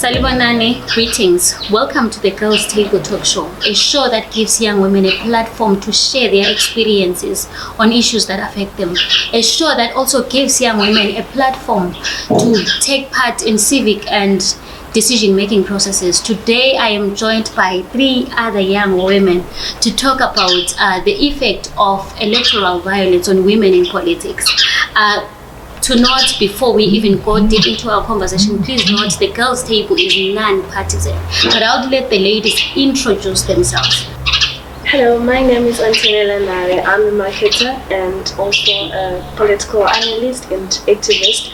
Salibonani, greetings. Welcome to the Girls Table Talk Show, a show that gives young women a platform to share their experiences on issues that affect them. A show that also gives young women a platform to take part in civic and decision-making processes. Today, I am joined by 3 other young women to talk about the effect of electoral violence on women in politics. To note, before we even go deep into our conversation, please note the Girls Table is non-partisan. But I'll let the ladies introduce themselves. Hello, my name is Antonella Nare. I'm a marketer and also a political analyst and activist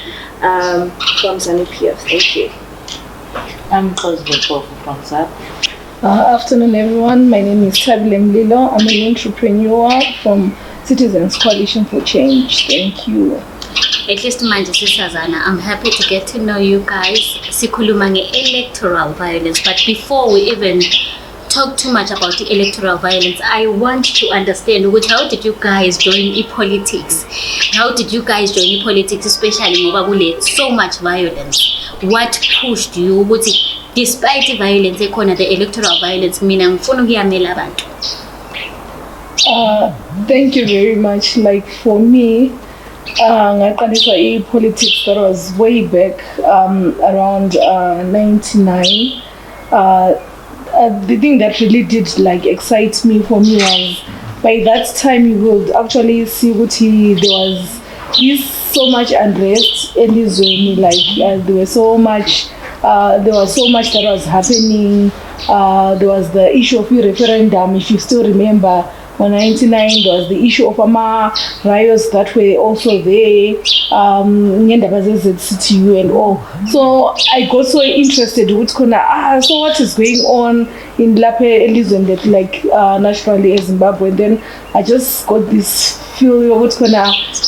from ZANU-PF. Thank you. I'm Cosmo from ZAP. Afternoon, everyone. My name is Tabile Mlilo. I'm an entrepreneur from Citizens Coalition for Change. Thank you. At least manje sisazana, I'm happy to get to know you guys. Sikhuluma nge-electoral violence, but before we even talk too much about the electoral violence, I want to understand how did you guys join politics? How did you guys join politics, especially ngoba kule so much violence? What pushed you despite the violence ekhona, the electoral violence, mina ngifuna ukuyamela abantu? Thank you very much. Like for me, ngaqalisa politics that was way back around 99. The thing that really did excite me for me was by that time you would actually see what there was so much unrest in this way. There was so much that was happening. There was the issue of the referendum, if you still remember. On 99, there was the issue of riots that were also there, CTU and all. So I got so interested with so what is going on in Lape Elizon that naturally Zimbabwe. And then I just got this feeling of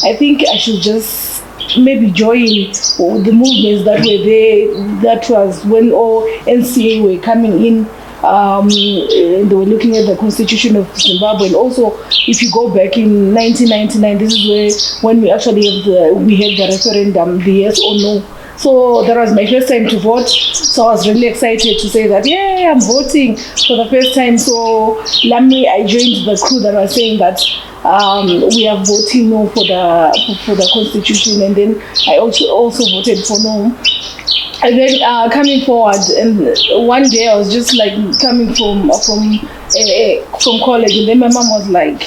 I think I should just maybe join the movements that were there. That was when all NCA were coming in. They were looking at the constitution of Zimbabwe, and also if you go back in 1999, this is when we actually had the referendum, the yes or no. So that was my first time to vote. So I was really excited to say that, yeah, I'm voting for the first time. So I joined the crew that was saying that we are voting no for the constitution, and then I also voted for no. And then coming forward, and one day I was just coming from college, and then my mom was like,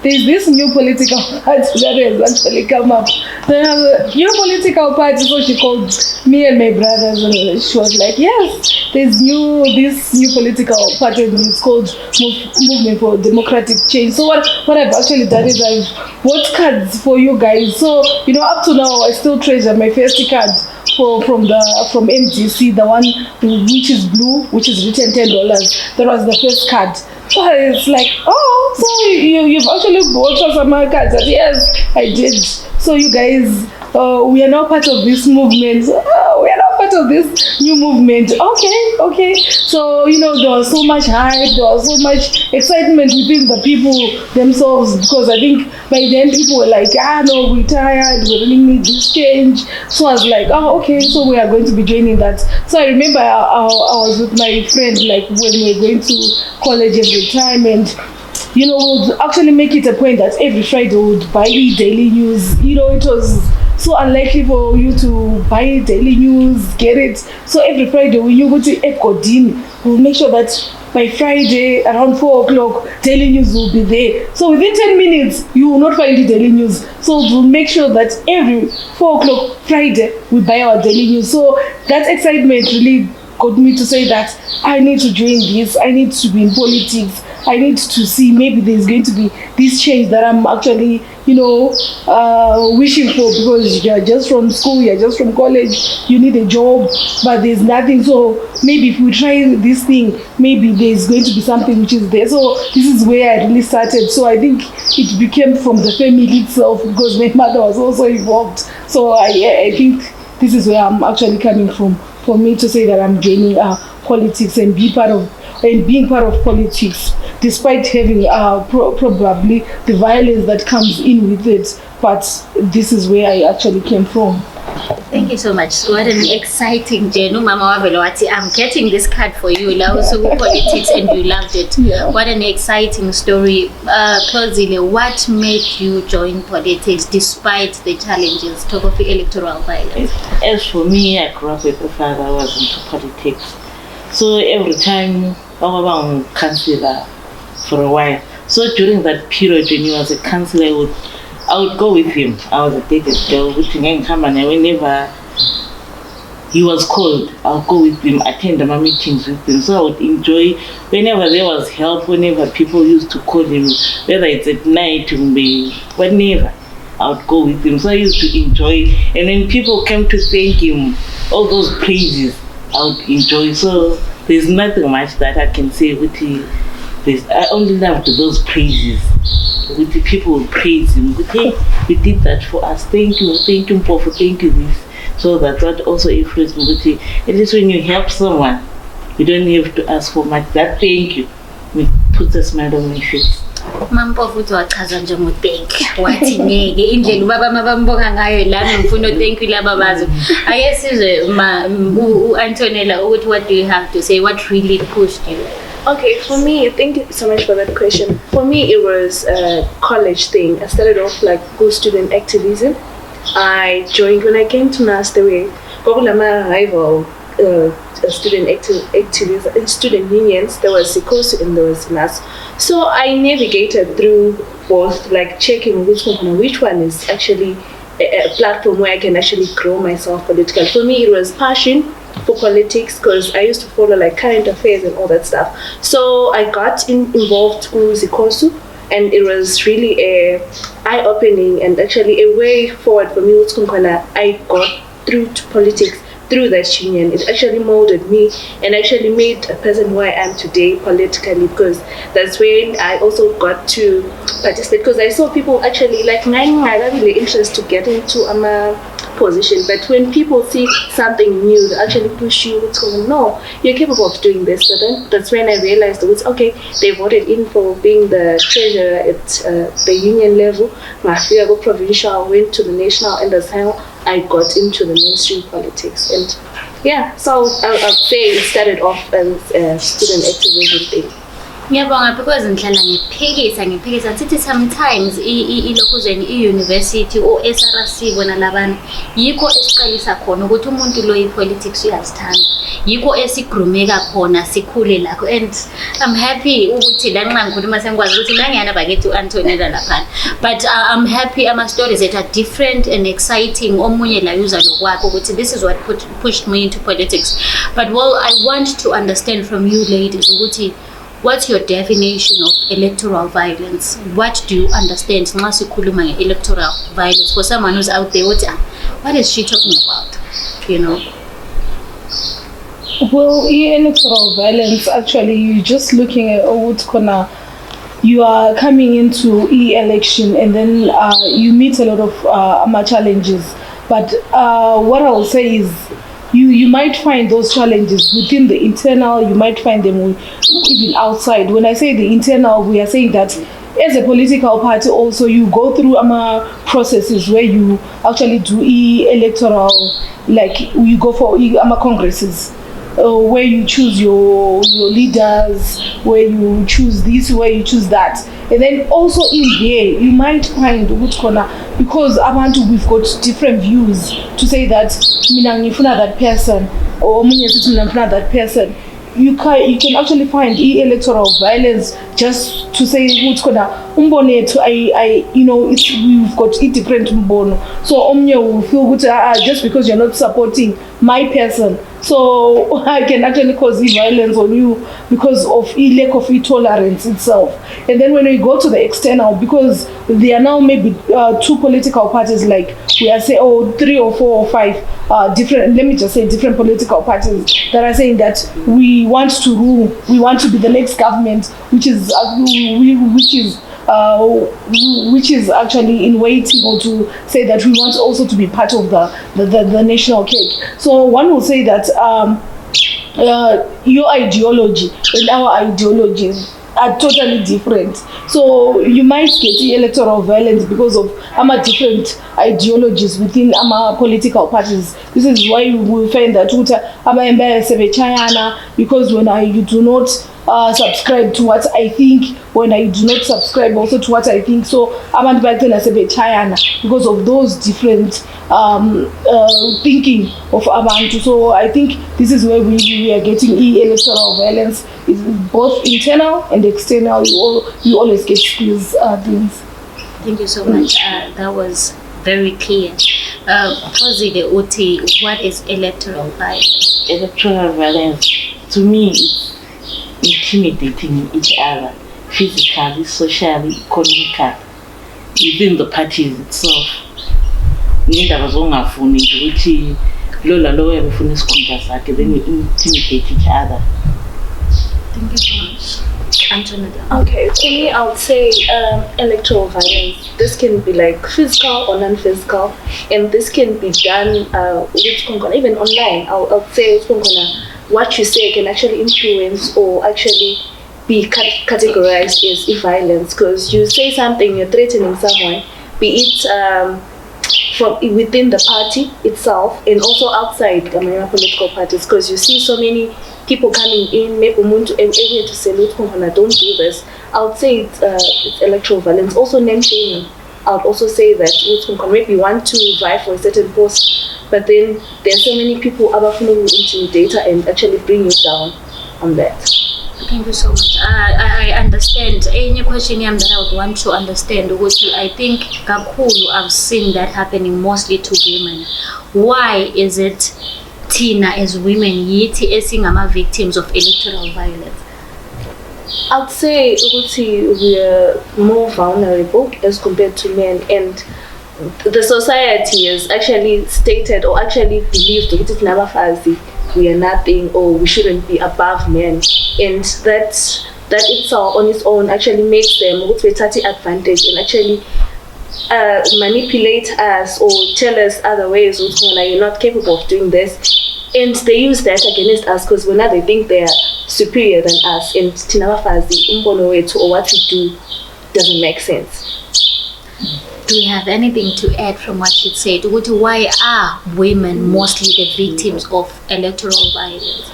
there's this new political party that has actually come up. Then a new political party, so she called me and my brothers, and she was like, yes, there's this new political party, and it's called Movement for Democratic Change. So what I've actually done is I've bought cards for you guys. So up to now I still treasure my first card from MDC, the one which is blue, which is written $10. That was the first card. So it's like, so you've actually bought us some cards. Yes, I did. So you guys, we are now part of this movement. We are now part of this new movement. Okay. So there was so much hype, there was so much excitement within the people themselves, because I think by then people were like, no, we're tired, we really need this change. So I was like, okay, so we are going to be joining that. So I remember I was with my friend, when we were going to college every time, and we would actually make it a point that every Friday we would buy daily news. It was so unlikely for you to buy daily news, get it. So every Friday when you go to Ekodin, we'll make sure that by Friday around 4 o'clock, daily news will be there. So within 10 minutes, you will not find the daily news. So we'll make sure that every 4 o'clock Friday, we buy our daily news. So that excitement really got me to say that I need to join this. I need to be in politics. I need to see maybe there's going to be this change that I'm actually, wishing for, because you're just from school, you're just from college, you need a job, but there's nothing. So maybe if we try this thing, maybe there's going to be something which is there. So this is where I really started. So I think it became from the family itself, because my mother was also involved. So I think this is where I'm actually coming from, for me to say that I'm joining politics and being part of politics, despite having probably the violence that comes in with it. But this is where I actually came from. Thank you so much. What an exciting journey, Mama Wavelowati. I'm getting this card for you, also politics, and you loved it. Yeah. What an exciting story. Claudine, what made you join politics despite the challenges of electoral violence? As for me, I grew up with a father who was into politics. So every time I was a councillor for a while. So during that period when he was a councillor, I would go with him. I was a biggest girl, whenever he was called, I'll go with him, attend my meetings with him. So I would enjoy whenever there was help, whenever people used to call him, whether it's at night, whenever, I would go with him. So I used to enjoy. And when people came to thank him, all those praises, I would enjoy. So there's nothing much that I can say with him. I only loved those praises. With the people would praise him. Hey, you did that for us. Thank you, Paul, for thank you this. So that also influenced me. At least when you help someone, you don't have to ask for much. That thank you, it puts a smile on my face. Mampofuthi wachaza njengo-thank wathi ngeke indlela ubaba mabambonga ngayo lami ngifuna thank you laba bazo. Ake sizwe u-Antonella ukuthi what do you have to say, what really pushed you? Okay, for me, thank you so much for that question. For me, it was a college thing. I started off like good student activism. I joined when I came to NAS. There were Gogulama rival student unions. There was Sikosu and there was NAS. So I navigated through both, like checking which one is actually a platform where I can actually grow myself politically. For me, it was passion for politics, because I used to follow like current affairs and all that stuff. So I got involved with Zikosu, and it was really a eye-opening and actually a way forward for me. I got through to politics through that union. It actually molded me and actually made a person who I am today politically, because that's when I also got to participate, because I saw people actually like I had really interest to get into a position, but when people see something new, they actually push you to no, you're capable of doing this. So then that's when I realized it's okay. They voted in for being the treasurer at the union level. My go provincial, went to the national, and that's how I got into the mainstream politics. And yeah, so I'd say it started off as a student activism thing. Ngiyabonga, because ngihlala ngiphikisa sithi sometimes ilokuzweni i-university or SRC bona labana yikho esiqalisa khona ukuthi umuntu lo i-politics uyazithanda, yikho esigrumeka khona sikhule lakho. And I'm happy ukuthi la nxa ngikhuluma sengikwazi ukuthi nangiyana bakithi u-Antonella laphana, but I'm happy ama-stories that are different and exciting. Omunye la user lokwakho ukuthi this is what pushed me into politics. But well, I want to understand from you ladies ukuthi what's your definition of electoral violence? What do you understand nxa sikhuluma nge-electoral violence for someone who's out there? What is she talking about? Well, electoral violence, actually, you're just looking at what's gonna. You are coming into election, and then you meet a lot of challenges. But what I will say is, you might find those challenges within the internal. You might find them even outside. When I say the internal, we are saying that as a political party, also you go through processes where you actually do electoral, like you go for congresses. Where you choose your leaders, where you choose this, where you choose that. And then also in there, you might find what's gonna, because we've got different views to say that mina ngifuna that person or mina ngifuna that person. You can actually find electoral violence just to say what's gonna umbonetu. We've got different umbono. So omnye will feel good just because you're not supporting my person. So I can actually cause violence on you because of lack of tolerance itself. And then when we go to the external, because there are now maybe 2 political parties, like we are saying, 3 or 4 or 5 different, let me just say different political parties that are saying that we want to rule, we want to be the next government, which is actually in waiting, or to say that we want also to be part of the national cake. So one will say that your ideology and our ideologies are totally different. So you might get electoral violence because of different ideologies within our political parties. This is why we find that because when you do not subscribe to what I think, when I do not subscribe also to what I think, so because of those different thinking of abantu. So I think this is where we are getting electoral violence. It's both internal and external. You always get these things. Thank you so much. That was very clear. Positive Uti, what is electoral violence? Electoral violence, to me, is intimidating each other, physically, socially, economically, within the parties itself. Ngendaba zongafuni nje ukuthi lo lalo uyabefuna isikhundla sakhe, then you intimidate each other. Thank you so much. Antonella. Okay, for me, I would say electoral violence. This can be like physical or non-physical, and this can be done even online. I would say what you say can actually influence or actually be categorized as violence, because you say something, you're threatening someone, be it from within the party itself and also outside political parties, because you see so many people coming in, maybe to say, don't do this. I would say it's electoral violence. Also name shaming. I would also say that maybe want to vie for a certain post, but then there's so many people who intimidate and actually bring you down on that. Thank you so much. I understand. Any question that I would want to understand, which I think I've seen that happening mostly to women. Why is it Tina as women yiti victims of electoral violence? I'd say we are more vulnerable as compared to men, and the society has actually stated or actually believed that we are nothing, or we shouldn't be above men, and that itself on its own actually makes them take advantage and actually manipulate us or tell us other ways you're not capable of doing this, and they use that against us because when they think they are superior than us, and or what we do doesn't make sense. Do you have anything to add from what you said? Why are women mostly the victims of electoral violence?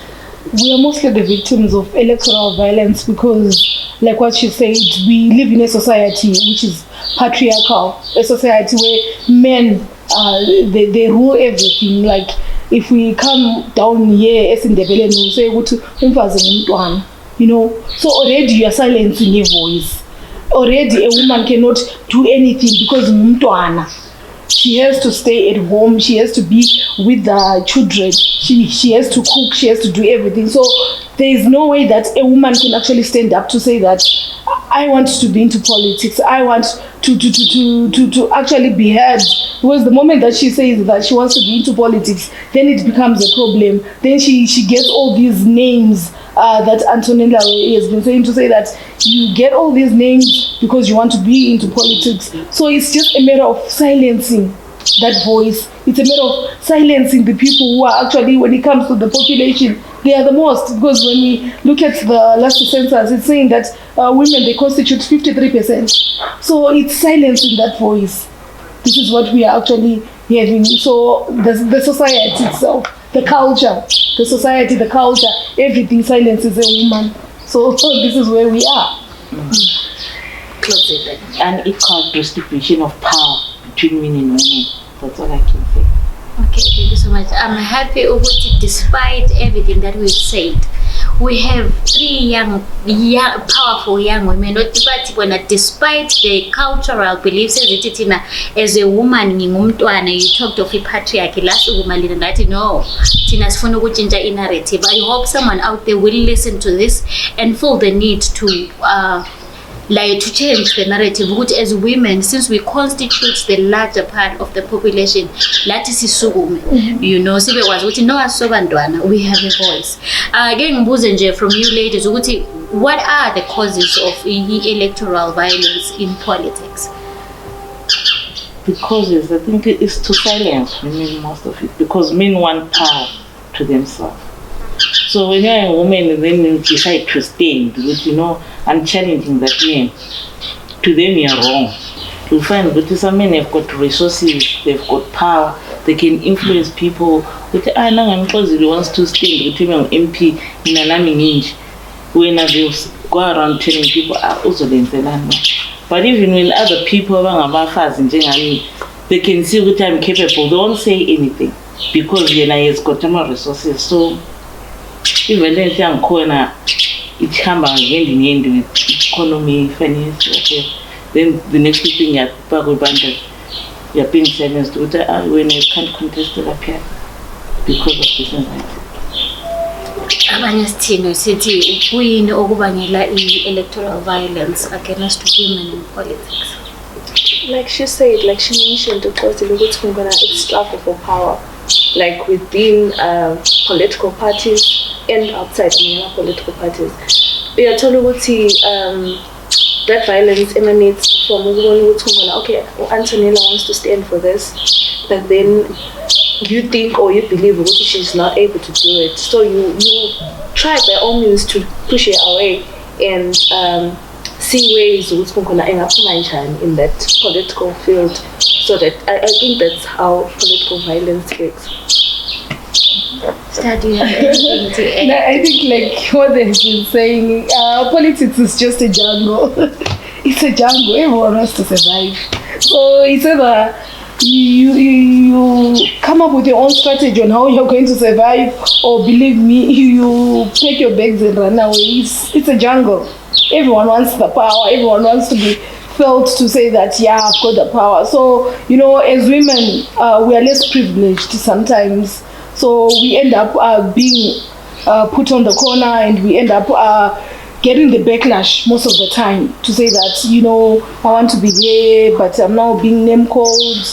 We are mostly the victims of electoral violence because, like what you said, we live in a society which is patriarchal, a society where men they rule everything. Like if we come down here as in the village, we say so already you are silencing your voice. Already a woman cannot do anything because she has to stay at home, she has to be with the children, she has to cook, she has to do everything. So there is no way that a woman can actually stand up to say that I want to be into politics, I want to actually be heard. Because the moment that she says that she wants to be into politics, then it becomes a problem. Then she gets all these names that Antonella has been saying, to say that you get all these names because you want to be into politics. So it's just a matter of silencing that voice. It's a matter of silencing the people who are actually, when it comes to the population, they are the most. Because when we look at the last census, it's saying that women, they constitute 53%. So it's silencing that voice. This is what we are actually having. So the society itself, the culture, the society, the culture, everything silences a woman. So this is where we are. Close it. Unequal distribution of power between men and women. That's all I can say. Okay, thank you so much. I'm happy, Uguti, despite everything that we've said, we have 3 young, powerful young women. Despite the cultural beliefs, as a woman, you talked of a patriarchy last woman, no, Tina sifuna ukutshintsha narrative. I hope someone out there will listen to this and feel the need to to change the narrative. As women, since we constitute the larger part of the population, you know, we have a voice. Again, from you ladies, what are the causes of electoral violence in politics? The causes, I think, is to silence women, most of it, because men want power to themselves. So when you're a woman and then you decide to stand, because I'm challenging that man, to them you're wrong. You find that some men have got resources, they've got power, they can influence people. But he wants to stand with him an MP in an army when they go around telling people also the land. But even when other people they can see what I'm capable, they won't say anything because has got more resources. So even then it comes hand in hand with economy, finance, okay. Then the next thing you're being silenced when you can't contest it up here because of this and that. Abanye sithini sithi kuyini okubangela electoral violence against women in politics? Like she said, like she mentioned, it's struggle for power, like within political parties and outside political parties. We are told that violence emanates from okay, Antonella wants to stand for this, but then you think or you believe she's not able to do it, so you try by all means to push her away and see ways in that political field. So that I think that's how political violence works. Do you have anything to add? I think like what they've been saying, politics is just a jungle. It's a jungle. Everyone wants to survive. So it's either you come up with your own strategy on how you're going to survive, or believe me, you take your bags and run away. It's a jungle. Everyone wants the power. Everyone wants to be felt to say that, yeah, I've got the power. So, as women, we are less privileged sometimes. So we end up being put on the corner, and we end up getting the backlash most of the time to say that, I want to be there, but I'm now being name called.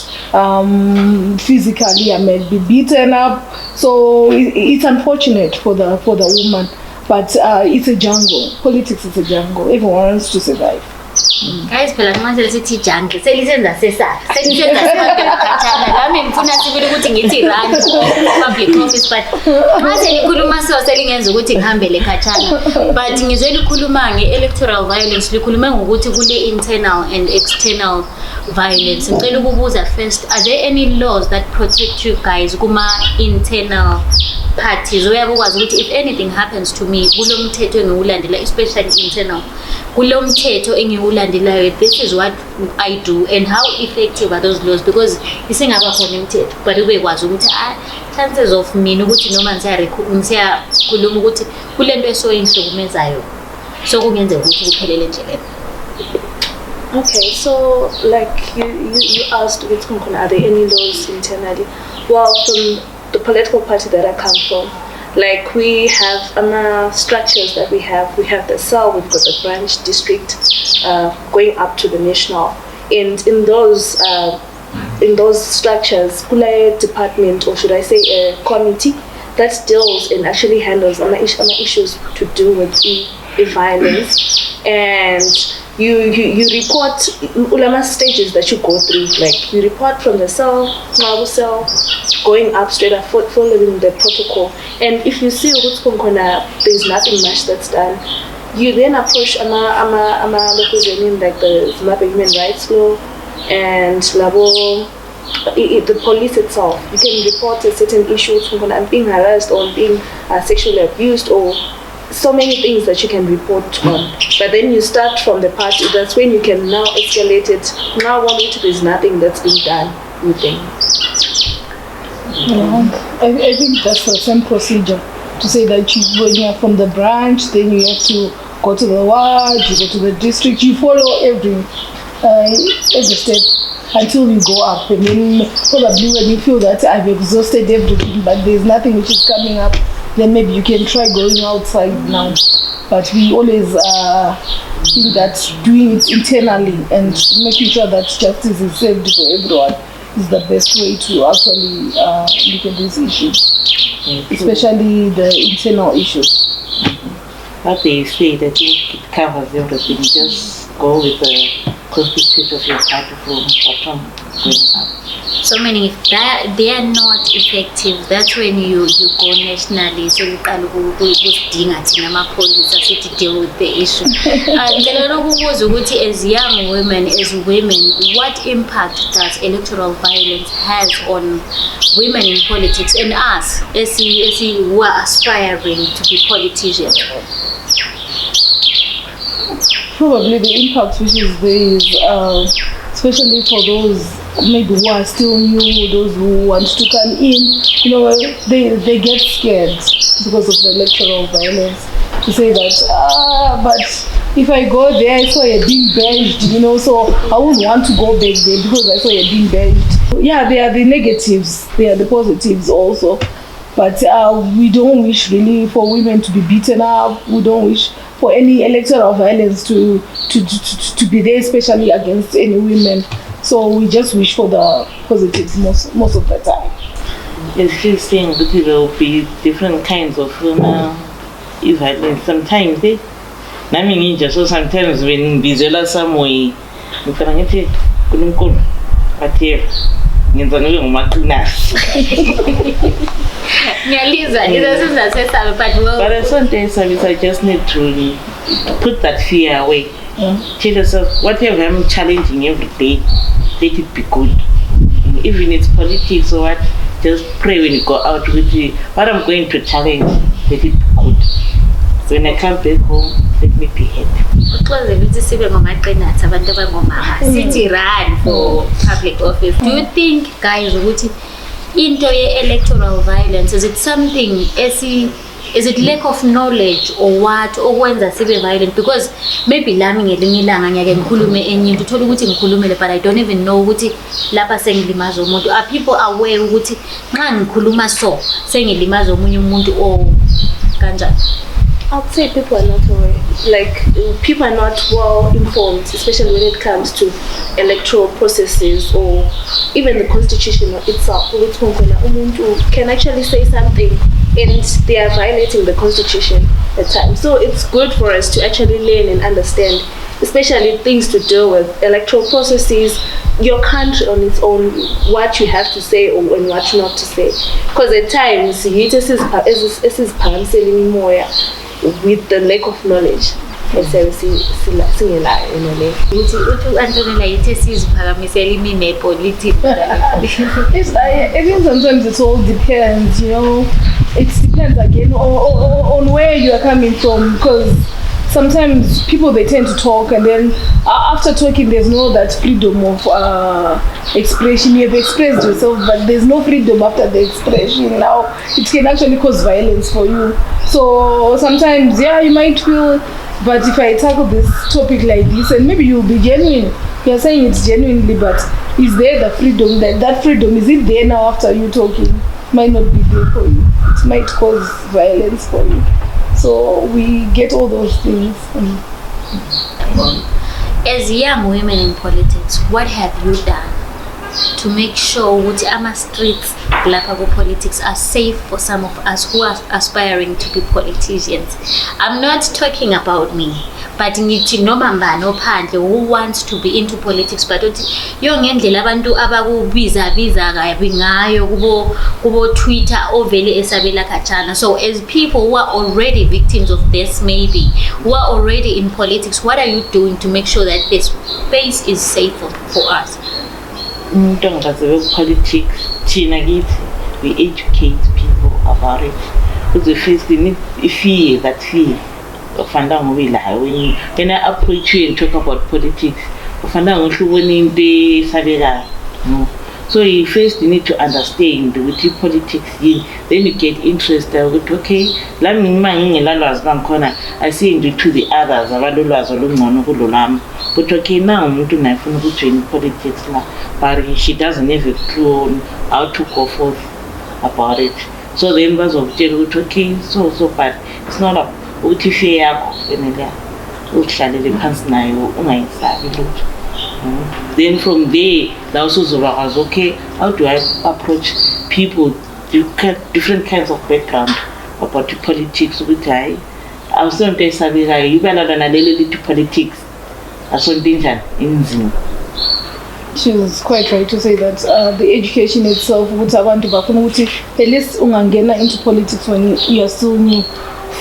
Physically, I may be beaten up. So it's unfortunate for the woman, but it's a jungle. Politics is a jungle. Everyone wants to survive. Guys, phela manje sithi jungle selisenza sesapha selisenza sihambela khatshana nami ngifuna sibili ukuthi ngithi run public office, but mase likhuluma selingenza ukuthi ngihambele khatshana. But ngizwe likhuluma nge-electoral violence, likhuluma ngokuthi kule internal and external violence. Ngicela ukubuza first, are there any laws that protect you guys kuma internal parties? Uyabukwazi ukuthi if anything happens to me kulo mthetho engiwulandela, especially internal, kulo mthetho engiwulandelayo, this is what I do, and how effective are those laws? Because isingaba khona imithetho but ubekwazi ukuthi chances of mina ukuthi noma ngisakhuluma ukuthi kulento esoyihlukumezayo so kungenzeka ukuthi kuphelele nje leyo. Okay, so like you asked, are there any laws internally? Well, from the political party that I come from, like we have structures that we have the cell, we've got the branch, district, going up to the national, and in those structures, kula department, or should I say a committee that deals and actually handles issues to do with violence, and you report ulama stages that you go through, like you report from the cell, going up straight up, following the protocol, and if you see there's nothing much that's done, you then approach like the Zimbabwe Human Rights Law and the police itself. You can report a certain issue, I'm being harassed or I'm being sexually abused, or so many things that you can report on. But then you start from the party, that's when you can now escalate it. Now there's nothing that's being done with them. Yeah, I think that's the same procedure. to say that when you're from the branch, then you have to go to the ward, you go to the district, you follow every step until you go up. And then probably when you feel that I've exhausted everything, but there's nothing which is coming up, then maybe you can try going outside now. But we always think that doing it internally and making sure that justice is served for everyone is the best way to actually look at these issues, especially the internal issues. But they say that it covers everything. Just go with the constitute of your party from bottom going up. So meaning if they are not effective, that's when you go nationally. So you can go to deal with the issue. As young women, what impact does electoral violence has on women in politics and us as who are aspiring to be politicians? Probably the impact which is there is, especially for those maybe who are still new, those who want to come in, they get scared because of the electoral violence. To say that, but if I go there, I saw you're being benched, so I wouldn't want to go back there because I saw you're being benched. Yeah, there are the negatives, there are the positives also. But we don't wish really for women to be beaten up. We don't wish for any electoral violence to be there, especially against any women. So we just wish for the positives most of the time. Yes, she's saying that there will be different kinds of violence. Sometimes, so sometimes when Bizela some way, but sometimes I just need to put that fear away. Tell yourself, whatever I'm challenging every day, let it be good. Even it's politics or what, just pray when you go out with it. What I'm going to challenge, let it be good. So when I come back home, let me be happy. City run for public office. Do you think, guys, into electoral violence, is it something, is it lack of knowledge or what, or when the civil violent? Because maybe but I don't even know are people aware I'd say people are not aware. Like, people are not well informed, especially when it comes to electoral processes or even the constitution itself. Umuntu can actually say something and they are violating the constitution at times. So it's good for us to actually learn and understand, especially things to do with electoral processes, your country on its own, what you have to say or and what not to say. Because at times, with the lack of knowledge. I think sometimes it all depends, It depends again on where you are coming from, because sometimes people, they tend to talk and then after talking there's no that freedom of expression. You have expressed yourself, but there's no freedom after the expression. Now it can actually cause violence for you. So sometimes, you might feel, but if I tackle this topic like this, and maybe you'll be genuine, you're saying it's genuinely, but is there the freedom? That freedom, is it there now after you talking? Might not be there for you. It might cause violence for you. So we get all those things. As young women in politics, what have you done to make sure that our streets, Galapagos politics, are safe for some of us who are aspiring to be politicians? I'm not talking about me, but who wants to be into politics, but Twitter or so as people who are already victims of this, maybe who are already in politics, what are you doing to make sure that this space is safe for us? Politics, we educate people about it. Because the first thing is fear. When I approach you and talk about politics, So you first need to understand ukuthi politics yini, then you get interested ukuthi okay, lami ngingelalwazi bangikhona I see into to the others abalolwazi olungcono kulolami, but okay now umuntu nayifuna ukujoin politics la, but she doesn't have a clue on how to go forth about it. So then bazokutshela ukuthi okay so but it's not a ukuthi fear yakho enela uhlalele phansi nayo ungayisabi lutho. Then from there la usuzokwazi okay how do I approach people different kinds of background about politics ukuthi hayi awusonto esabekayo ibalala nalelo lithi politics asonto njani inzima. She's quite right to say that the education itself ukuthi abantu bafuna ukuthi at least ungangena into politics when you are still new,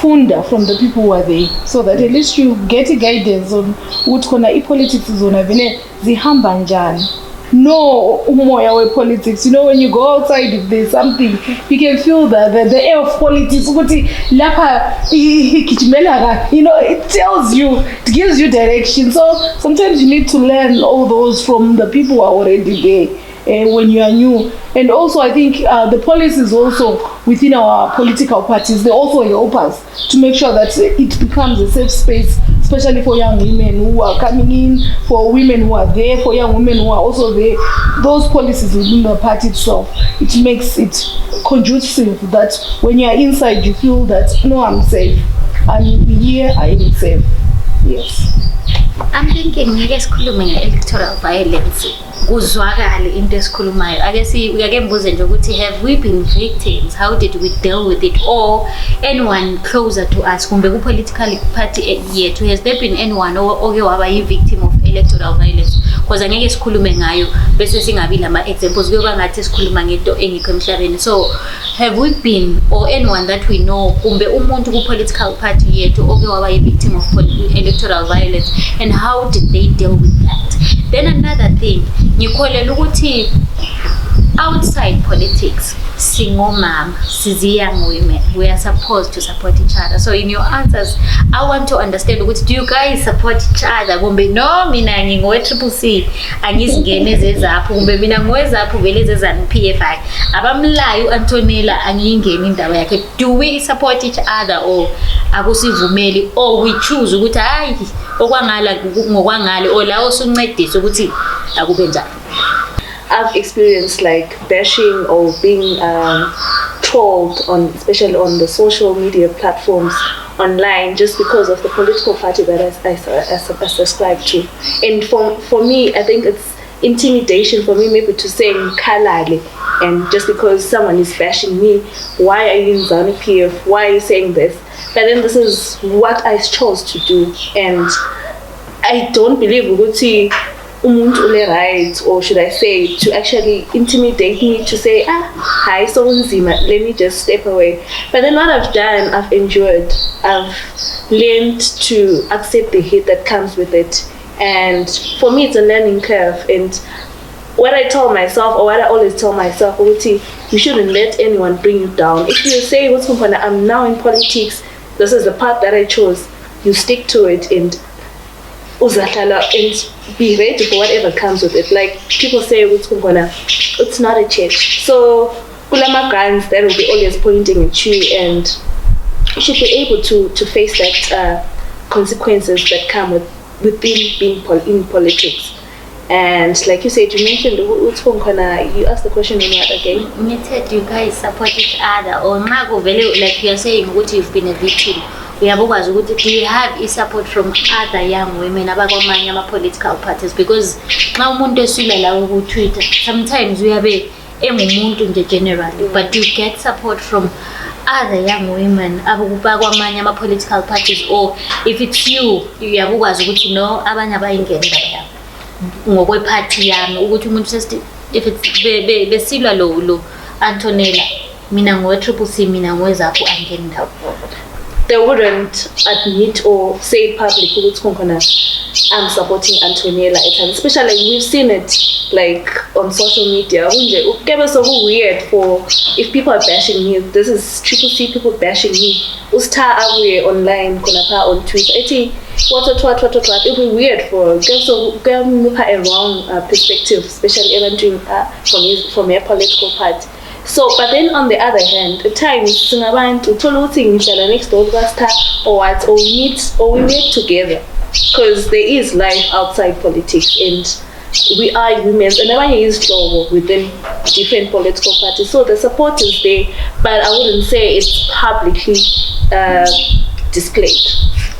funda from the people who are there, so that at least you get a guidance on ukuthi khona i-politics zona vele zihamba njani. No umoya we politics, you know, when you go outside, if there's something you can feel the air of politics ukuthi lapha igijimela, you know, it tells you, it gives you direction. So sometimes you need to learn all those from the people who are already there when you are new. And also I think the policies also within our political parties, they also help us to make sure that it becomes a safe space, especially for young women who are coming in, for women who are there, for young women who are also there. Those policies within the party itself, it makes it conducive that when you are inside you feel that no, I'm safe, I'm here, I am safe. Yes. I'm thinking ngeke sikhulume nge-electoral violence kuzwakale into esikhulumayo. Ake mbuze nje ukuthi have we been victims, how did we deal with it, or anyone closer to us kumbe ku-political party yethu, has there been anyone oke waba yi-victim of electoral violence? Because angeke sikhulume ngayo bese singabi lama examples kuyoba ngathi sikhuluma ngento engekho emhlabeni. So have we been, or anyone that we know kumbe umuntu ku-political party yethu oke waba yi-victim of electoral violence, and how did they deal with that? Then another thing, ngikholela ukuthi outside politics, singomama, sizi young women, we are supposed to support each other. So in your answers, I want to understand, do you guys support each other? Kumbe no, mina ngingowe CCC, angizingene zezapho, kumbe mina ngowezapho vele zezani PFI. Abamlayo Antonella angiyingeni indaba yakhe. Do we support each other, or akusivumeli, or we choose ukuthi hayi okwangala ngokwangale, or la osuncedisa ukuthi akube njani? I've experienced like bashing or being trolled on, especially on the social media platforms online, just because of the political party that I subscribe to. And for me, I think it's intimidation for me maybe to say Kalale, and just because someone is bashing me, why are you in Zanu PF? Why are you saying this? But then this is what I chose to do, and I don't believe Uguti umuntu ule right, or should I say, to actually intimidate me to say hi so nzima, let me just step away. But then what I've done, I've endured, I've learned to accept the hate that comes with it, and for me it's a learning curve. And what I tell myself, or what I always tell myself, you shouldn't let anyone bring you down. If you say I'm now in politics, this is the path that I chose, you stick to it and be ready for whatever comes with it. Like people say it's not a church, so kulama guns that will be always pointing at you, and you should be able to face that consequences that come within being in politics. And like you said, you mentioned you asked the question in what again? You said you guys support each other, or like you are saying you've been a victim. Do you have a support from other young women about political parties? Because now Twitter, sometimes we have a generally, but you get support from other young women about political parties, or if it's you have know abanye ngokwe party yami ukuthi umuntu sesithi if it's besilwa lo Antonella, mina ngowe CCC, mina ngowezapho angeni ndawo. They wouldn't admit or say publicly I'm supporting Antonella at times. Especially we've seen it like on social media. It's so weird for if people are bashing me. This is CCC people bashing me. Usta away online, on Twitter. what. It will be weird for girls to have a wrong perspective, especially even from a political party. So, but then on the other hand, at times, to tell things that next door or what, or we meet together, because there is life outside politics, and we are humans, and everyone is strong within different political parties. So the support is there, but I wouldn't say it's publicly displayed.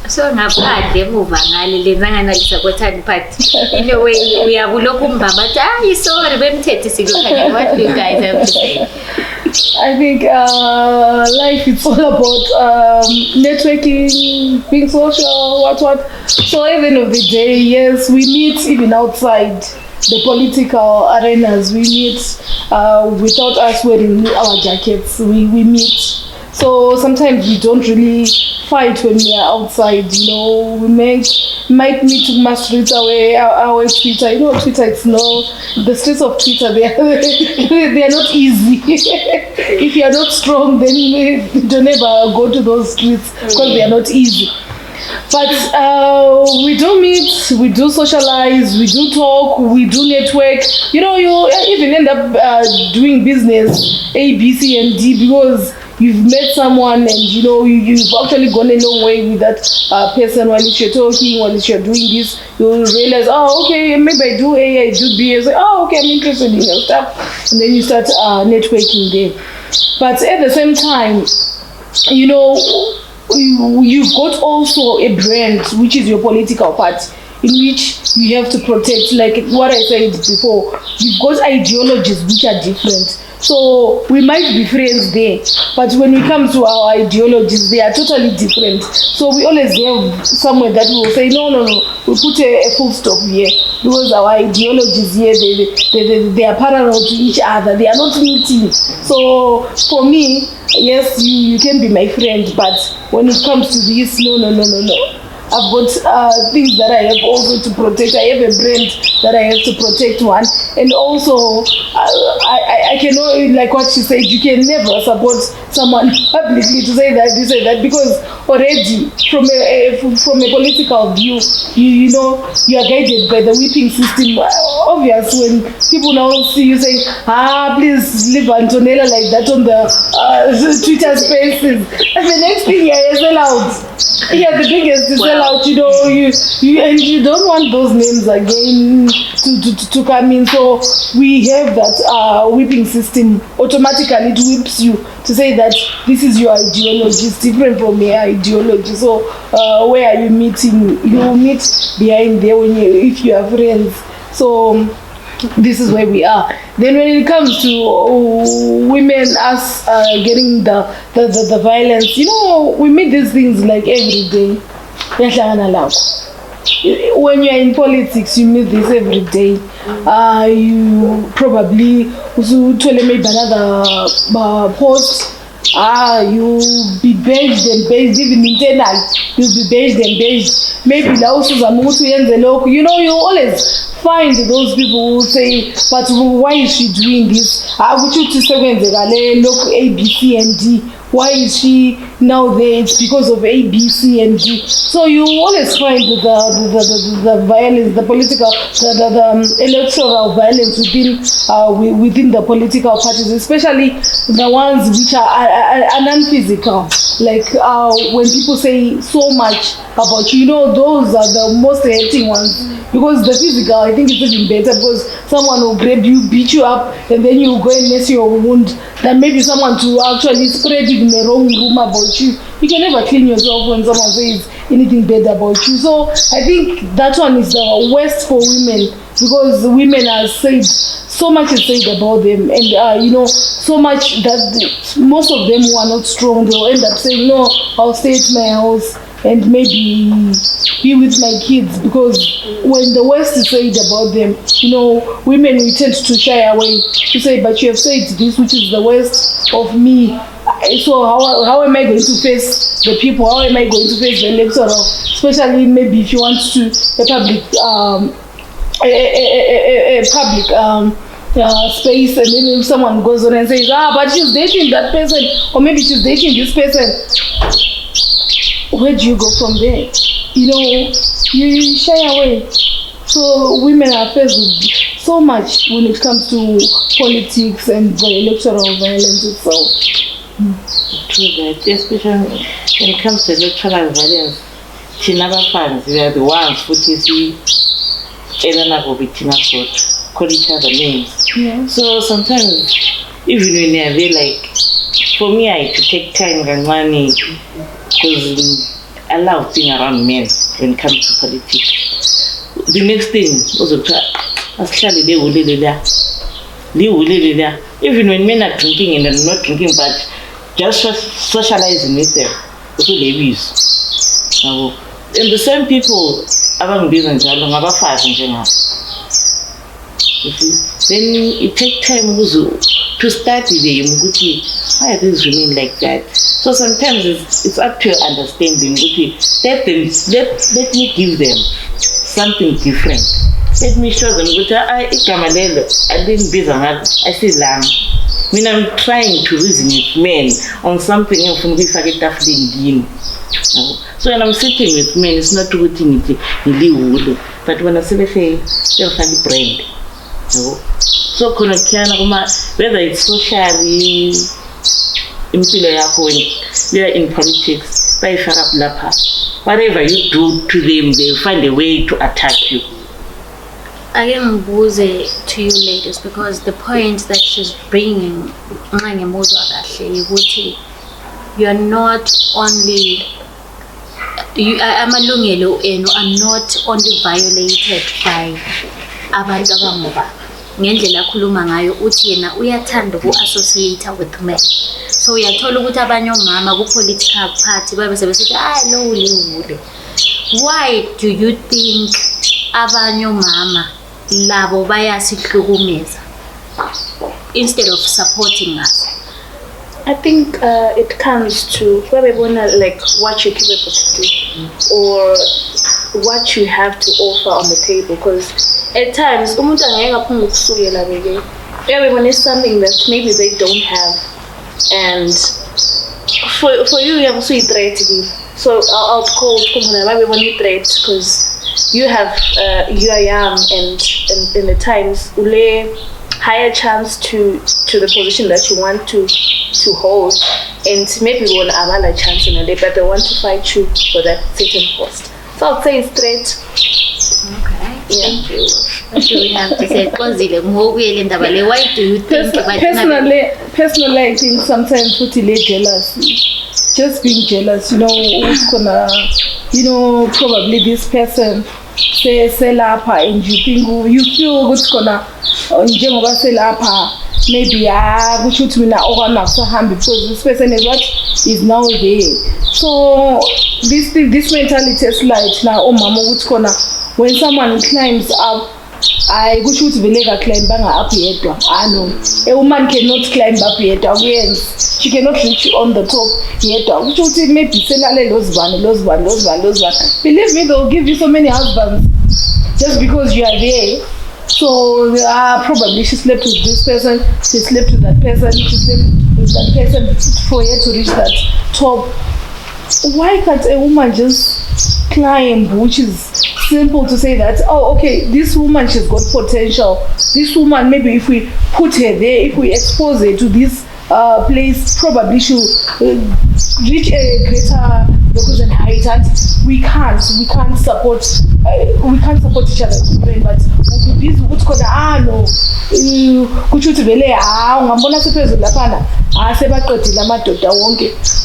So ngaphandle emuva ngale lenanganalisa kwe-third party, in a way uyakulokhu mbamba but sorry bemthethe silokhana. What do you guys have to say? I think life is all about networking, being social, what. So at the end of the day, yes, we meet even outside the political arenas. We meet without us wearing our jackets. We meet. So sometimes we don't really fight when we are outside, we might meet my streets away, our Twitter. Twitter, the streets of Twitter, they are not easy. If you are not strong, then you don't ever go to those streets because they are not easy. But we do meet, we do socialize, we do talk, we do network. You even end up doing business A, B, C, and D because you've met someone and you've actually gone a long way with that person. While you're talking, while you're doing this, you'll realize, okay, maybe I do A, I do B. I say, okay, I'm interested in your stuff, and then you start networking there. But at the same time, you've got also a brand, which is your political party, in which you have to protect. Like what I said before, you've got ideologies which are different. So we might be friends there, but when we come to our ideologies, they are totally different. So we always have somewhere that we will say, no, we put a full stop here because our ideologies here, they are parallel to each other. They are not meeting. So for me, yes, you can be my friend, but when it comes to this, no. I've got things that I have also to protect. I have a brand that I have to protect one. And also, I cannot, like what she said, you can never support someone publicly to say that, because already from a political view, you are guided by the whipping system. Obvious when people now see you saying, please leave Antonella like that on the Twitter spaces. And the next thing you sell out. Yeah, the biggest to sell out, you and you don't want those names again to come in. So we have that whipping system. Automatically it whips you to say that this is your ideology, it's different from your ideology. So where are you meeting? You meet behind there if you are friends. So this is where we are. Then when it comes to women, us getting the violence, we meet these things like every day. When you're in politics, you meet this every day. You probably maybe another post. You'll be based and based, even internal. You'll be based and based. Maybe you always find those people who say, but why is she doing this? Would you look A, B, C, and D? Why is she now there? It's because of A, B, C, and D. So you always find the violence, the political, the electoral violence within the political parties, especially the ones which are non-physical. Like when people say so much about you, those are the most hating ones. Because the physical, I think it's even better because someone will grab you, beat you up, and then you go and nurse your wound. Than maybe someone to actually spread even a wrong rumor about you. You can never clean yourself when someone says anything bad about you. So I think that one is the worst for women because women are said, so much is said about them, and so much that most of them who are not strong, they'll end up saying, no, I'll stay at my house and maybe be with my kids, because when the worst is said about them, women we tend to shy away to say, but you have said this, which is the worst of me. So how am I going to face the people? How am I going to face the electoral? Especially maybe if you want to a public space, and then if someone goes on and says, but she's dating that person, or maybe she's dating this person. where do you go from there? You shy away. So women are faced with so much when it comes to politics and the electoral violence itself. True that, especially when it comes to electoral violence, Chinaba fans, we are the ones who see call each other names. Yeah. So sometimes, even when they are there, like, for me, I had to take time and money because I love being around men when it comes to politics. The next thing was even when men are drinking and they're not drinking, but just socializing with them, also they use. And the same people abang business then it takes time to study them. Why are these women like that? So sometimes it's up to your understanding. Let me give them something different. Let me show them. I didn't be I see lamb. When I'm trying to reason with men on something else, so when I'm sitting with men, it's not good thing, but when I say they'll find brand. So whether it's socially, we are in politics, whatever you do to them, they'll find a way to attack you. I am Buze to you ladies because the point that she's bringing, you are not only, amalungelo enu are not only violated by abantu abamuba. Ngendlela akhuluma ngayo uthi yena uyathanda uku-associate with men. So uyathola ukuthi abanye omama ku-political party babe sebesithi lo ule. Why do you think abanye omama labo bayasihlukumeza instead of supporting us? I think it comes to like what you're capable to do or what you have to offer on the table, because at times umuntu angeke aphunga ukusukela beke everyone is something that maybe they don't have, and for you have also a threat. So I'll call everyone threat because you are young and the times ule higher chance to the position that you want to hold, and maybe won't have a chance in a day, but they want to fight you for that certain post. So I'll say it's threat. Okay, thank you. What do we have to say? Why do you think? Personally, I think sometimes put jealousy. Just being jealous, who's gonna, probably this person say lapha, and you think you feel what's gonna, njengoba say lapha, maybe kushuthi mina okanakusahambi because this person is now there. So this mentality is like now mama ukuthi khona when someone climbs up, I kusho ukuthi vele ka climb banga up yedwa. No, a woman cannot climb up yedwa. She cannot reach on the top yedwa. Kusho ukuthi maybe selale lozibani. Believe me, they'll give you so many husbands just because you are there. So probably she slept with this person, she slept with that person, she slept with that person for her to reach that top. Why can't a woman just climb, which is simple to say that, okay, this woman, she's got potential. This woman, maybe if we put her there, if we expose her to this place, probably she'll reach a greater locus and height. We can't support each other, but this what's called no.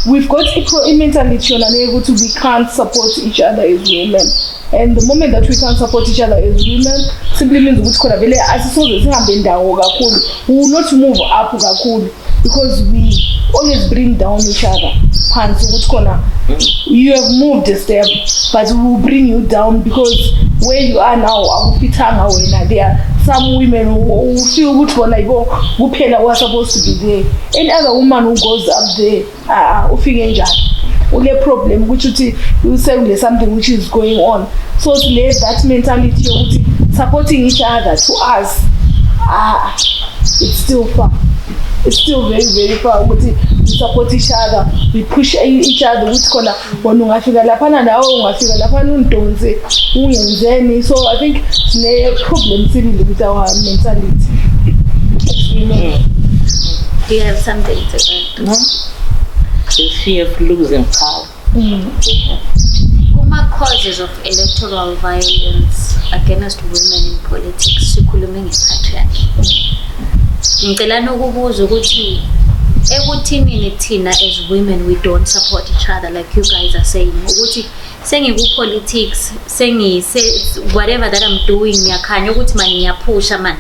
We've got a mentality on able to we can't support each other as women. And the moment that we can't support each other as women simply means we will not move up because we always bring down each other. You have moved a step, but we will bring you down because where you are now, there are some women who feel good for like who supposed to be there. Any other woman who goes up there, only problem which you say something which is going on. So to let that mentality of supporting each other to us, it's still far. It's still very, very far. support each other, we push each other ukuthi khona wona ungafika laphana nawe ungafika laphana undonse ungenzeni. So I think sine problem sibili with our mentality. Do you have something to add? No? The fear of losing power. Causes of electoral violence against women in politics sikhulume ngepatriarchy. Ngicela nokubuza ukuthi ekuthini thina as women we don't support each other like you guys are saying ukuthi sengiku politics whatever that I'm doing ngiyakhanya ukuthi manje ngiyapusha man.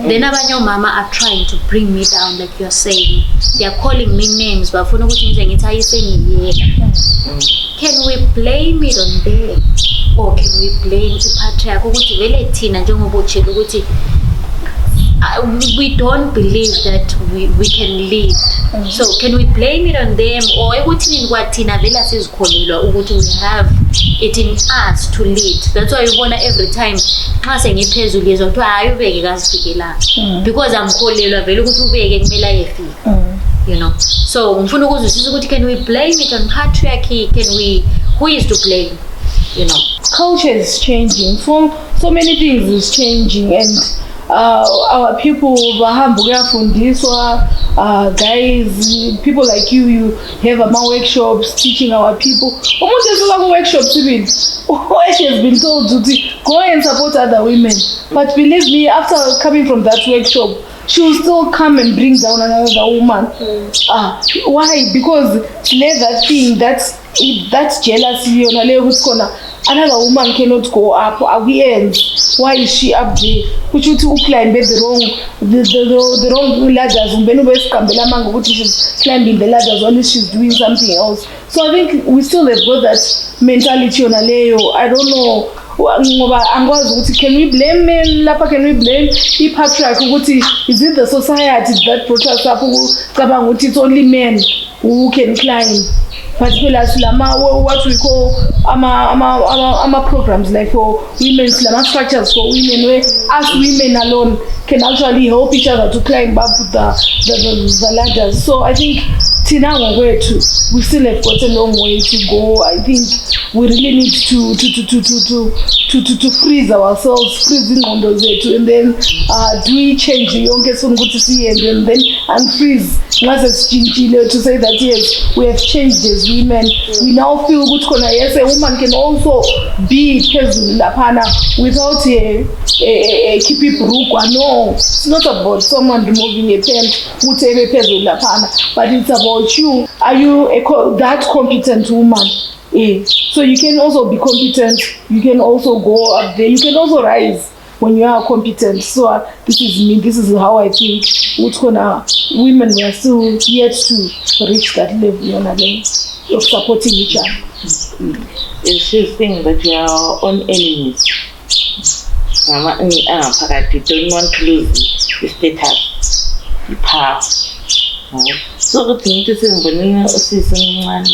Then abanye omama are trying to bring me down like you're saying. They are calling me names bafuna ukuthi ngize ngithi ayisengiyeka. Can we blame it on them or can we blame the patriarchy ukuthi vele thina njengoba utshela ukuthi we don't believe that we can lead. So can we blame it on them or ekuthini kwathina vele asizikholelwa ukuthi we have it in us to lead. That's why you wanna every time nxa sengiphezulu yezwa kuthiwa hayi ubeke kazifikelanga because angikholelwa vele ukuthi ubeke kumele ayefika. You know, so ngifuna ukuzwisisa ukuthi can we blame it on patriarchy? Who is to blame? You know, culture is changing. So many things is changing, and our people bahamba kuyafundiswa. Guys, people like you have workshops teaching our people. Umuntu esuka ku workshops even she has been told to go and support other women. But believe me, after coming from that workshop, she will still come and bring down another woman. Why? Because that thing, that's jealousy. Another woman cannot go up. Why is she up there? Which you to climb the wrong ladders. She's climbing the ladders while she's doing something else. So I think we still have got that mentality on Aleo. I don't know. Can we blame men? Can we blame the patriarchy? Is it the society that brought us up? It's only men who can climb. Particularly what we call programs like for women, structures for women, where us women alone can actually help each other to climb up the ladders. So I think we still have got a long way to go. I think we really need to freeze ourselves, freezing on those and then do we change the youngest one good to see and then unfreeze to say that yes, we have changed as women. We now feel good. Yes, a woman can also be lapana without a keep rukwa. No, it's not about someone removing a pen, but it's about you. Are you that competent woman? So you can also be competent. You can also go up there. You can also rise when you are competent. So this is me. This is how I think. Women are still yet to reach that level of supporting each other. It's just thing that we are our own enemies. You don't want to lose the status, the power. So the thing to say, when you see someone,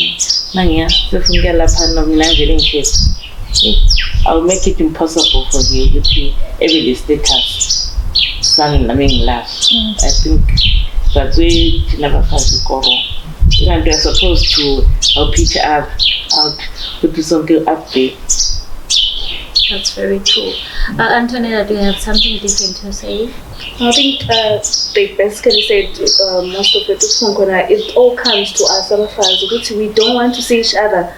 I'll make it impossible for you to every status. Last. I think that's where you never find the core. And they're supposed to help each other out, put something up there. That's very true. Antonella, do you have something different to say? I think they basically said most of it. It all comes to us, our fathers. We don't want to see each other.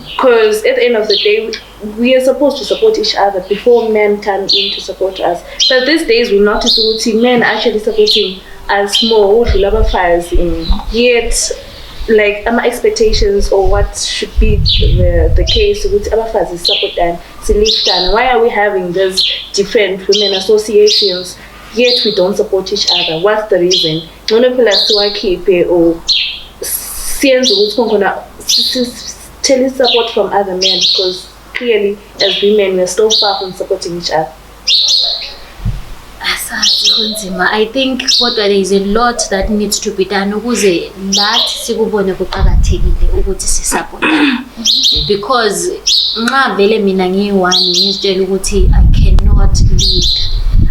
Because at the end of the day, we are supposed to support each other before men come in to support us. But these days, we notice men actually supporting us more. Yet, like our expectations or what should be the case with our fathers support and why are we having these different women associations yet we don't support each other? What's the reason? Tell support from other men, because clearly as women we're still far from supporting each other. I think there is a lot that needs to be done ukuze lathi sikubone kuqhakathekile ukuthi sisupportane, because nxa vele mina ngiyi1 ngizitshela ukuthi I cannot lead,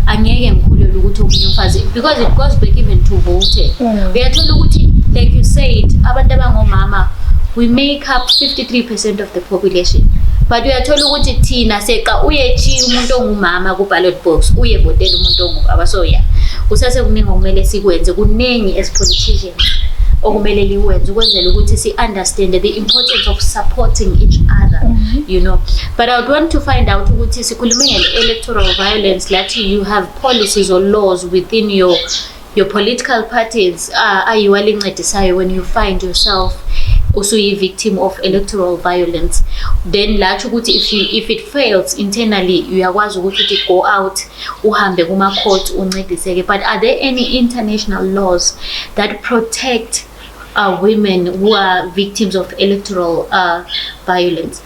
angeke ngikhulele ukuthi omunye umfazi, because it goes back even to voting. Uyathola ukuthi like you said abantu abangomama we make up 53% of the population, but uyathola ukuthi thina seqa uyechi umuntu ongumama ku ballot box uyevotela umuntu ongubaba. So yeah, kusase kuningi okumele sikwenze, kuningi as politicians okumele liwenze ukwenzela ukuthi si understand the importance of supporting each other, you know. But I would want to find out ukuthi sikhulume nge-electoral violence lathi you have policies or laws within your political parties ayiwalincedisayo when you find yourself also a victim of electoral violence. Then lathi ukuthi if it fails internally uyakwazi ukuthi go out uhambe kuma court uncediseke. But are there any international laws that protect women who are victims of electoral violence?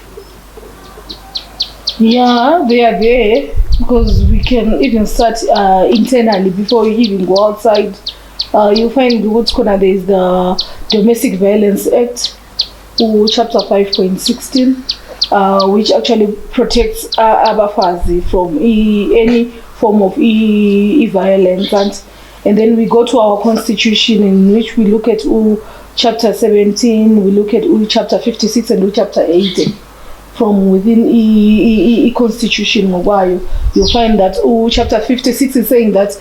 Yeah, they are there, because we can even start internally before you even go outside. You find what's called, there is the Domestic Violence Act, chapter 5.16, which actually protects abafazi from any form of violence. And then we go to our constitution, in which we look at chapter 17, we look at chapter 56 and chapter 80. From within the constitution, you'll find that chapter 56 is saying that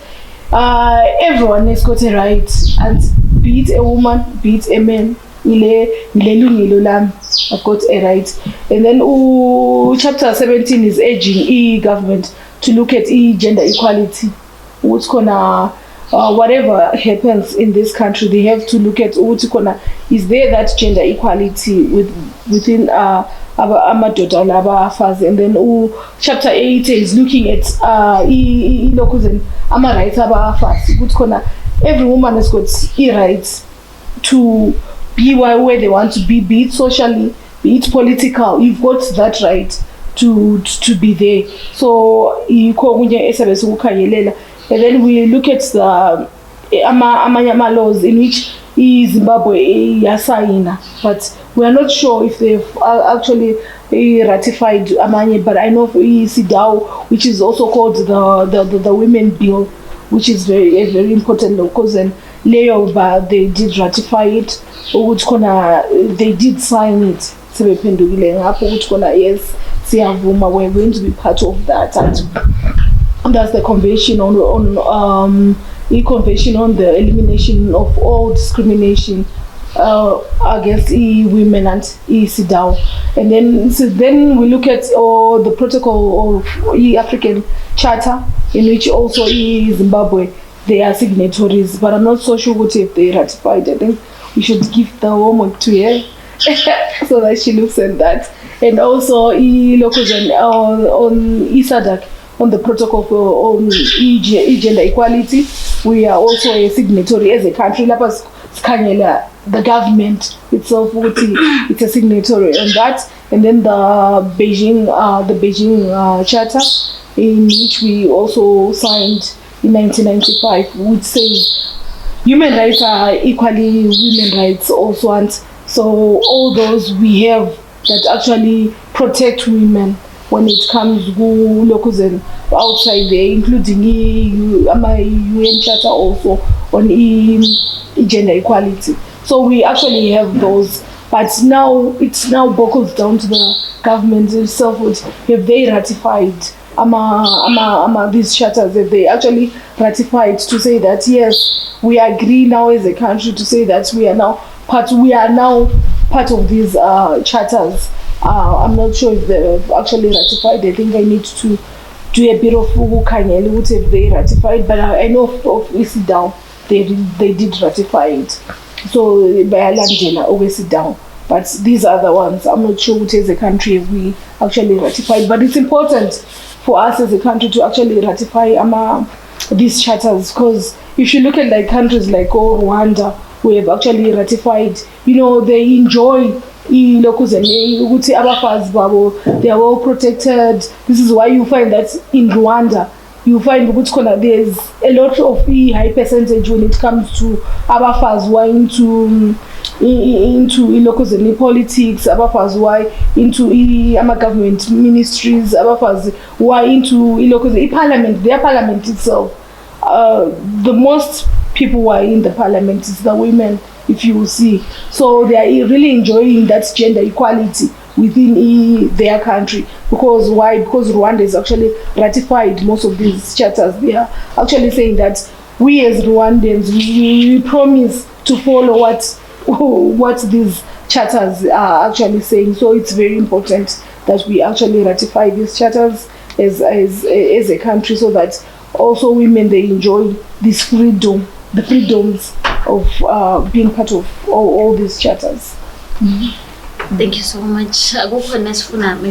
everyone has got a right, and be it a woman, be it a man, I've got a right. And then chapter 17 is urging government to look at gender equality. What's gonna whatever happens in this country, they have to look at is there that gender equality within amadoda labafazi. And then chapter 8 is looking at ama rights abafazi. Every woman has got rights to be where they want to be it socially, be it political. You've got that right to be there. So and then we look at the ama laws in which Zimbabwe yasaina, but we are not sure if they've actually ratified amanye. But I know for CEDAW, which is also called the Women Bill, which is a very important law, because then layover they did ratify it, they did sign it. Yes, we're going to be part of that, and that's the convention on convention on the elimination of all discrimination against women and CEDAW. And then we look at the protocol of African Charter, in which also Zimbabwe, they are signatories, but I'm not so sure what if they ratified. I think we should give the homework to her so that she looks at that. And also on SADC, on the protocol on gender equality, we are also a signatory as a country. The government itself, it's a signatory on that. And then the Beijing Charter, in which we also signed in 1995, which says human rights are equally women rights also. And so all those we have that actually protect women when it comes to locals and outside there, including UN Charter also on gender equality. So we actually have those, but now it's boils down to the government itself. Have they ratified these charters? Have they actually ratified to say that yes, we agree now as a country to say that we are now part of these charters? I'm not sure if they've actually ratified. I think I need to do a bit of what if they ratified, but I know of CEDAW, they did ratify it. So by Landela, always CEDAW. But these are the ones, I'm not sure what as a country if we actually ratified. But it's important for us as a country to actually ratify these charters, because if you look at like countries like Rwanda, who have actually ratified, they enjoy they are well protected. This is why you find that in Rwanda, you find there's a lot of high percentage when it comes to Abafas who are into into ilokuzeni politics, abafazi why into government ministries, abafazi why into ilokuzeni parliament, their parliament itself. The most people who are in the parliament is the women, if you will see. So they are really enjoying that gender equality within their country. Because why? Because Rwanda has actually ratified most of these charters. They are actually saying that we as Rwandans, we promise to follow what these charters are actually saying. So it's very important that we actually ratify these charters as a country, so that also women, they enjoy this freedom, the freedoms of being part of all these charters. Thank you so much. Not from my end.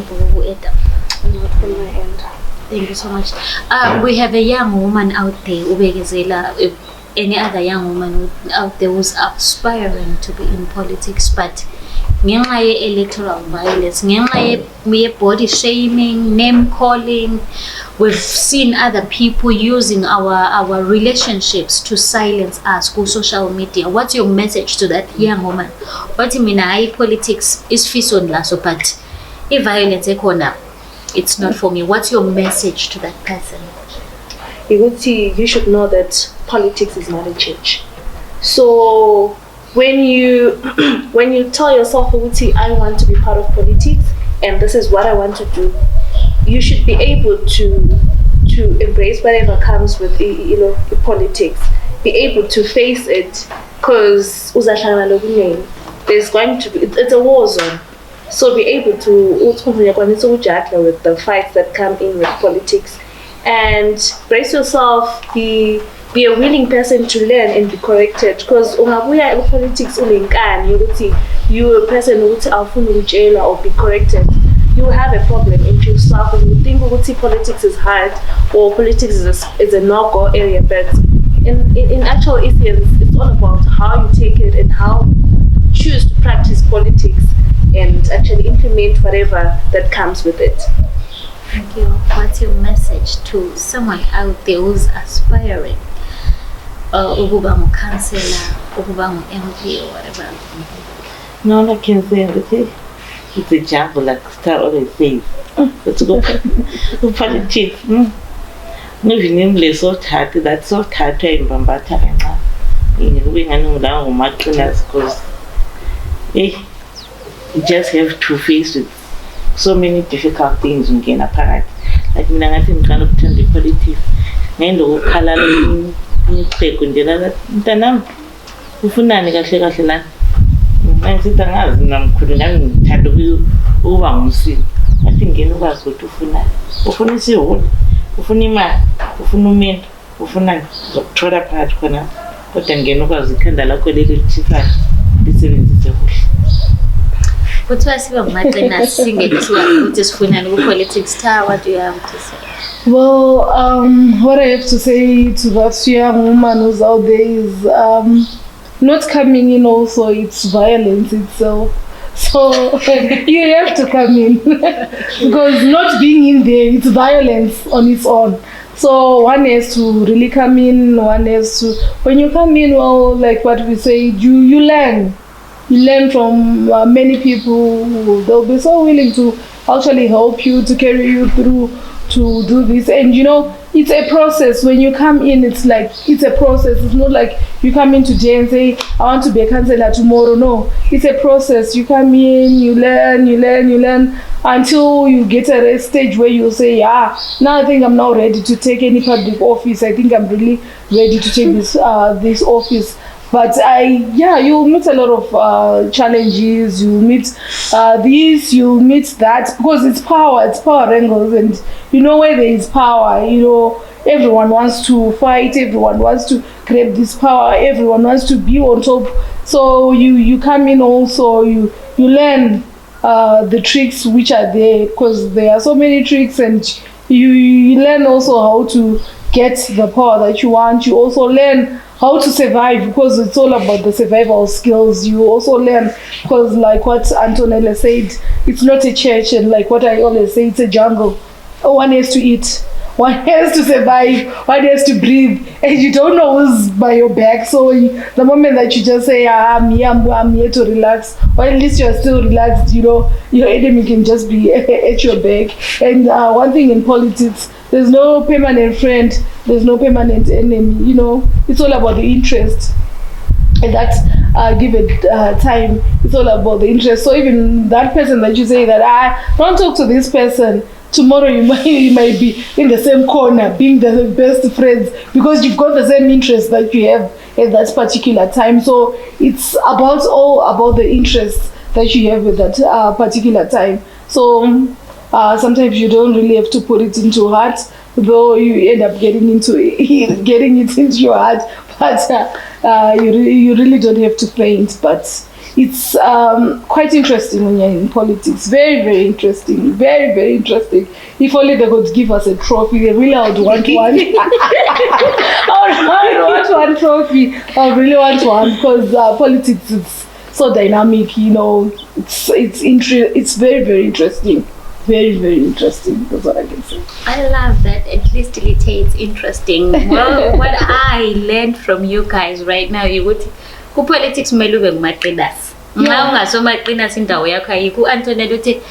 Thank you so much. We have a young woman out there, any other young woman out there who's aspiring to be in politics, but ngenxa ye-electoral violence, ngenxa ye-body shaming, name calling, we've seen other people using our relationships to silence us on social media. What's your message to that young woman? What you mean, politics is fiso laso, but if violence ekhona, it's not for me. What's your message to that person? You should know that politics is not a church. So when you tell yourself, I want to be part of politics and this is what I want to do, you should be able to embrace whatever comes with politics. Be able to face it, because there's going to be, it's a war zone. So be able to with the fights that come in with politics, and brace yourself, be a willing person to learn and be corrected, because politics you're a person who or be corrected, you have a problem in yourself and you think politics is hard or politics is a no-go area. But in actual essence, it's all about how you take it and how you choose to practice politics and actually implement whatever that comes with it. Thank you. What's your message to someone out there who's aspiring? Ukuba councillor, ukuba MP or whatever. No, I can say that it's a jump, like Star always says. Let's go to politics. Moving in place so hard, that's so hard to Bambata in wing and down marginals, because you just have to face with so many difficult things in Ghana. Like I think kind of turn the politics. And the color kundela mntanami ufunani kahle kahle la ngisithi angazi namkhulu nami ngithanda ukuba ngumsini athi ngene ukwazi ukuthi ufuna isiholo, ufuna imali, ufuna umendo, ufuna ukuthola phakathi khona, kodwa ngene ukwazi ikhanda lakho lelithikayo lisebenzise kuhle. Kuthiwa sibe ngumaqina singethiwa ukuthi sifunani ku-politics. What do you have to say? Well, what I have to say to that young woman who's out there is not coming in also, it's violence itself. So you have to come in because not being in there, it's violence on its own. So one has to really come in, one has to, when you come in, well, like what we say, you learn. You learn from many people who they'll be so willing to actually help you, to carry you through, to do this. And it's a process. When you come in, it's a process. It's not like you come in today and say, I want to be a councillor tomorrow. No, it's a process. You come in, you learn until you get at a stage where you say, now I think I'm now ready to take any public office. I think I'm really ready to take this office. But you'll meet a lot of challenges. You meet this, you meet that, because it's power angles, and where there is power, everyone wants to fight, everyone wants to grab this power, everyone wants to be on top. So you come in also, you learn the tricks which are there, because there are so many tricks, and you learn also how to get the power that you want. You also learn how to survive, because it's all about the survival skills. You also learn, because like what Antonella said, it's not a church, and like what I always say, it's a jungle. One has to eat, one has to survive, one has to breathe, and you don't know who's by your back. So the moment that you just say, I'm here to relax, or at least you're still relaxed, your enemy can just be at your back. And one thing in politics, there's no permanent friend, there's no permanent enemy. It's all about the interest. At that given time, it's all about the interest. So even that person that you say that I don't talk to this person, tomorrow you might be in the same corner being the best friends because you've got the same interest that you have at that particular time. So it's all about the interest that you have at that particular time. So sometimes you don't really have to put it into heart, though you end up getting it into your heart. But you really don't have to faint. But it's quite interesting when you're in politics. Very, very interesting. Very, very interesting. If only they could give us a trophy. Really, I would want one. I would want one trophy. I really want one because politics is so dynamic. It's very, very interesting. Very, very interesting. That's what I can say. I love that. At least it's interesting. Well, what I learned from you guys right now, you would ku-politics kumele ube ngumaqinas. Nxa ungasomaqinas indawo yakho ayikho. Antonella uthi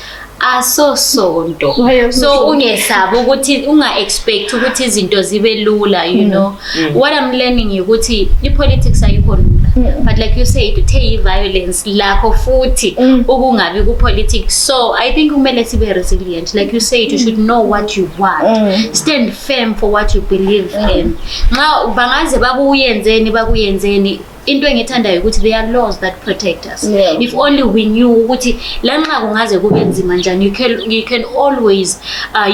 asosonto. So ungesabi ukuthi unga-expect ukuthi izinto zibe lula, What I'm learning ukuthi i-politics ayikho lula. But like you said, uthe violence lakho futhi ukungabi ku-politics. So I think kumele sibe resilient. Like you said, you should know what you want. Stand firm for what you believe in. Nxa bangaze bakuyenzeni into engithandayo ukuthi there are laws that protect us. If only we knew ukuthi lanxa kungaze kube nzima njani, you can always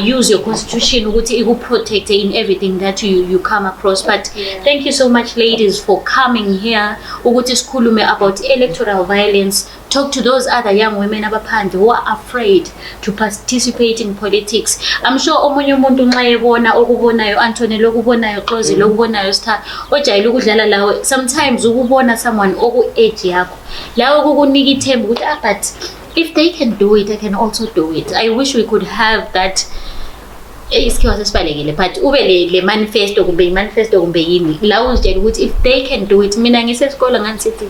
use your constitution ukuthi ikuprotect in everything that you come across. But thank you so much, ladies, for coming here ukuthi sikhulume about electoral violence. Talk to those other young women abaphandle who are afraid to participate in politics. I'm sure omunye umuntu nxa ebona okubonayo Antonella, okubonayo Xozile, okubonayo Star ojayele ukudlala lawo, sometimes ukubona someone oku age yakho lawo kukunika ithemba ukuthi but if they can do it, I can also do it. I wish we could have that isikhiwa sesibalekile, but ube le manifesto kumbe yini la uzitshela ukuthi if they can do it. Mina ngisesikole nganisithi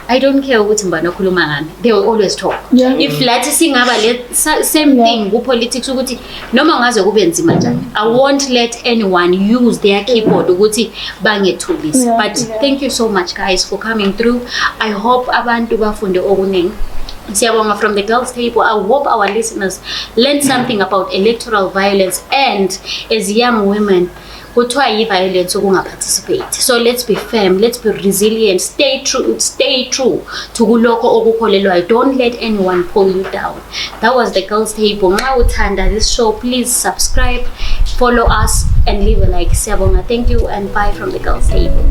I don't care ukuthi mbana okhuluma ngani, they will always talk. If lathi singaba le same thing ku politics ukuthi noma ngaze kube nzima njani, I won't let anyone use their keyboard ukuthi bangethulise. But thank you so much guys for coming through. I hope abantu bafunde okuningi. Siyabonga from the girls table. I hope our listeners learn something about electoral violence, and as young women kuthiwa yi-violence ukungaparticipate. So let's be firm, let's be resilient, stay true to kulokho okukholelwayo. Don't let anyone pull you down. That was the girls table. Nxa uthanda this show, please subscribe, follow us, and leave a like. Siyabonga, thank you, and bye from the girls table.